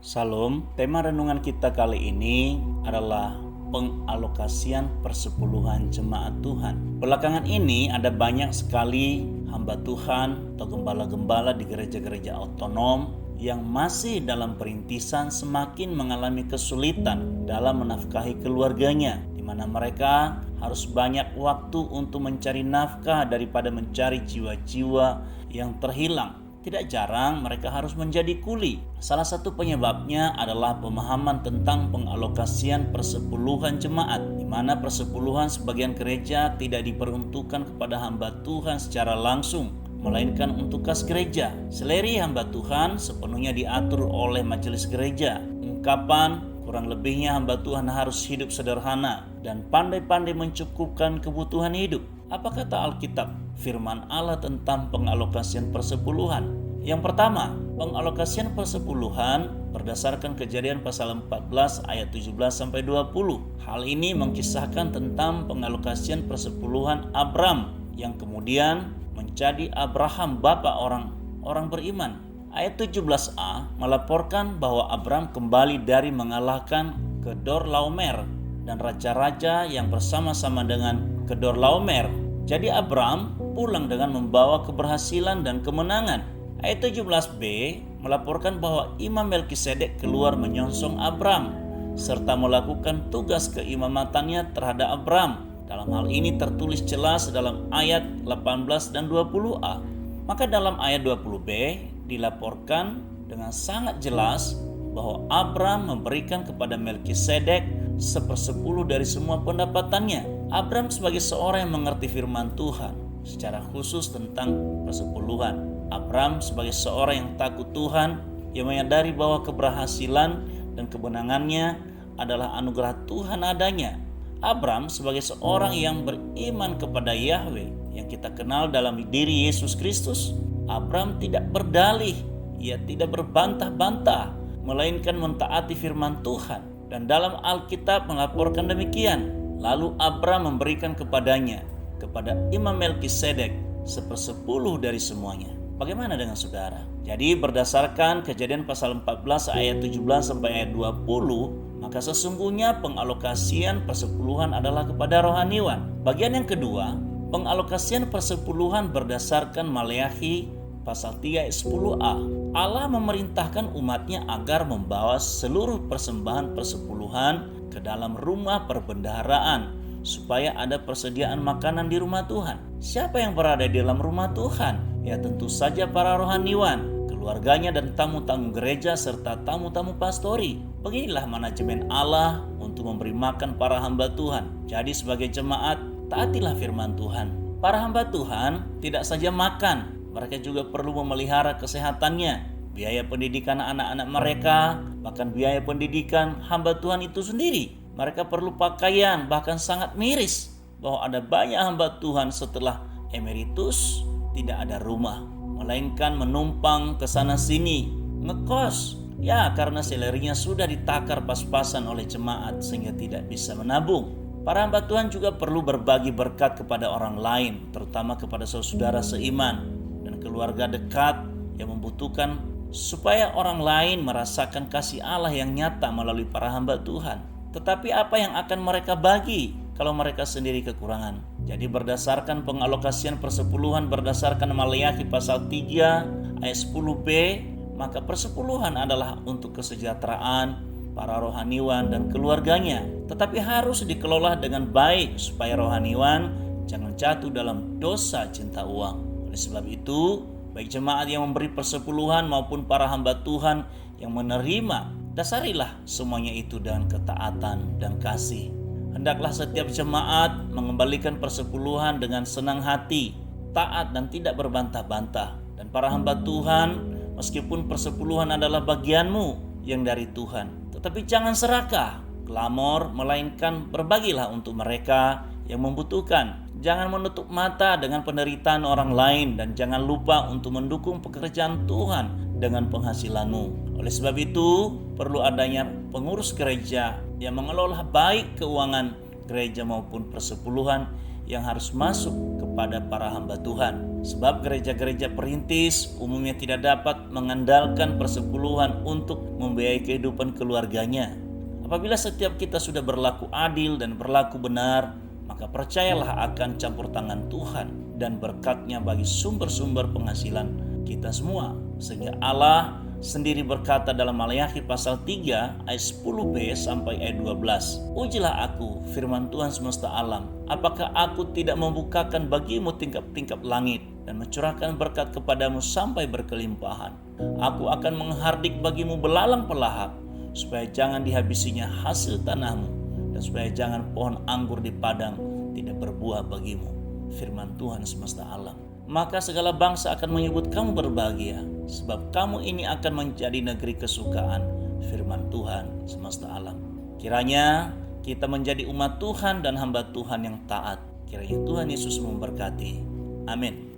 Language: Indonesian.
Salam, tema renungan kita kali ini adalah pengalokasian persepuluhan jemaat Tuhan. Belakangan ini ada banyak sekali hamba Tuhan atau gembala-gembala di gereja-gereja otonom yang masih dalam perintisan semakin mengalami kesulitan dalam menafkahi keluarganya, di mana mereka harus banyak waktu untuk mencari nafkah daripada mencari jiwa-jiwa yang terhilang. Tidak jarang mereka harus menjadi kuli. Salah satu penyebabnya adalah pemahaman tentang pengalokasian persepuluhan jemaat, di mana persepuluhan sebagian gereja tidak diperuntukkan kepada hamba Tuhan secara langsung, melainkan untuk kas gereja. Seleri hamba Tuhan sepenuhnya diatur oleh majelis gereja. Ungkapan kurang lebihnya hamba Tuhan harus hidup sederhana dan pandai-pandai mencukupkan kebutuhan hidup. Apa kata Alkitab, firman Allah tentang pengalokasian persepuluhan? Yang pertama, pengalokasian persepuluhan berdasarkan Kejadian pasal 14 ayat 17-20. Hal ini mengisahkan tentang pengalokasian persepuluhan Abram yang kemudian menjadi Abraham, bapa orang beriman. Ayat 17a melaporkan bahwa Abram kembali dari mengalahkan Kedorlaomer dan raja-raja yang bersama-sama dengan Kedorlaomer. Jadi Abram pulang dengan membawa keberhasilan dan kemenangan. Ayat 17b melaporkan bahwa Imam Melkisedek keluar menyongsong Abram serta melakukan tugas keimamatannya terhadap Abram. Dalam hal ini tertulis jelas dalam ayat 18 dan 20a. Maka dalam ayat 20b dilaporkan dengan sangat jelas bahwa Abram memberikan kepada Melkisedek 1/10 dari semua pendapatannya. Abram sebagai seorang yang mengerti firman Tuhan secara khusus tentang persepuluhan. Abram sebagai seorang yang takut Tuhan, yang menyadari bahwa keberhasilan dan kemenangannya adalah anugerah Tuhan adanya. Abram sebagai seorang yang beriman kepada Yahweh yang kita kenal dalam diri Yesus Kristus. Abram tidak berdalih, ia tidak berbantah-bantah, melainkan mentaati firman Tuhan. Dan dalam Alkitab melaporkan demikian. Lalu Abram memberikan kepada Imam Melkisedek 1/10 dari semuanya. Bagaimana dengan saudara? Jadi berdasarkan Kejadian pasal 14 ayat 17 sampai ayat 20, maka sesungguhnya pengalokasian persepuluhan adalah kepada rohaniwan. Bagian yang kedua, pengalokasian persepuluhan berdasarkan Maleakhi pasal 3 ayat 10a. Allah memerintahkan umatnya agar membawa seluruh persembahan persepuluhan ke dalam rumah perbendaharaan supaya ada persediaan makanan di rumah Tuhan. Siapa yang berada di dalam rumah Tuhan? Ya tentu saja para rohaniwan, keluarganya dan tamu-tamu gereja serta tamu-tamu pastori. Beginilah manajemen Allah untuk memberi makan para hamba Tuhan. Jadi sebagai jemaat, taatilah firman Tuhan. Para hamba Tuhan tidak saja makan, mereka juga perlu memelihara kesehatannya, biaya pendidikan anak-anak mereka, bahkan biaya pendidikan hamba Tuhan itu sendiri. Mereka perlu pakaian, bahkan sangat miris bahwa ada banyak hamba Tuhan setelah emeritus tidak ada rumah, melainkan menumpang ke sana sini, ngekos. Ya, karena selerinya sudah ditakar pas-pasan oleh jemaat sehingga tidak bisa menabung. Para hamba Tuhan juga perlu berbagi berkat kepada orang lain, terutama kepada saudara seiman dan keluarga dekat yang membutuhkan, supaya orang lain merasakan kasih Allah yang nyata melalui para hamba Tuhan. Tetapi apa yang akan mereka bagi kalau mereka sendiri kekurangan? Jadi berdasarkan pengalokasian persepuluhan berdasarkan Maleakhi pasal 3 ayat 10b, maka persepuluhan adalah untuk kesejahteraan para rohaniwan dan keluarganya. Tetapi harus dikelola dengan baik supaya rohaniwan jangan jatuh dalam dosa cinta uang. Oleh sebab itu, baik jemaat yang memberi persepuluhan maupun para hamba Tuhan yang menerima, dasarilah semuanya itu dengan ketaatan dan kasih. Hendaklah setiap jemaat mengembalikan persepuluhan dengan senang hati, taat dan tidak berbantah-bantah. Dan para hamba Tuhan, meskipun persepuluhan adalah bagianmu yang dari Tuhan, tetapi jangan serakah, glamor, melainkan berbagilah untuk mereka yang membutuhkan. Jangan menutup mata dengan penderitaan orang lain dan jangan lupa untuk mendukung pekerjaan Tuhan dengan penghasilanmu. Oleh sebab itu, perlu adanya pengurus gereja yang mengelola baik keuangan gereja maupun persepuluhan yang harus masuk ke kepada para hamba Tuhan. Sebab gereja-gereja perintis umumnya tidak dapat mengandalkan persepuluhan untuk membiayai kehidupan keluarganya. Apabila setiap kita sudah berlaku adil dan berlaku benar, maka percayalah akan campur tangan Tuhan dan berkat-Nya bagi sumber-sumber penghasilan kita semua. Sehingga Allah sendiri berkata dalam Maleakhi pasal 3 ayat 10b sampai ayat 12. Ujilah aku, firman Tuhan semesta alam, apakah aku tidak membukakan bagimu tingkap-tingkap langit dan mencurahkan berkat kepadamu sampai berkelimpahan. Aku akan menghardik bagimu belalang pelahap, supaya jangan dihabisinya hasil tanahmu, dan supaya jangan pohon anggur di padang tidak berbuah bagimu. Firman Tuhan semesta alam. Maka segala bangsa akan menyebut kamu berbahagia, sebab kamu ini akan menjadi negeri kesukaan. Firman Tuhan semesta alam. Kiranya kita menjadi umat Tuhan dan hamba Tuhan yang taat. Kiranya Tuhan Yesus memberkati. Amin.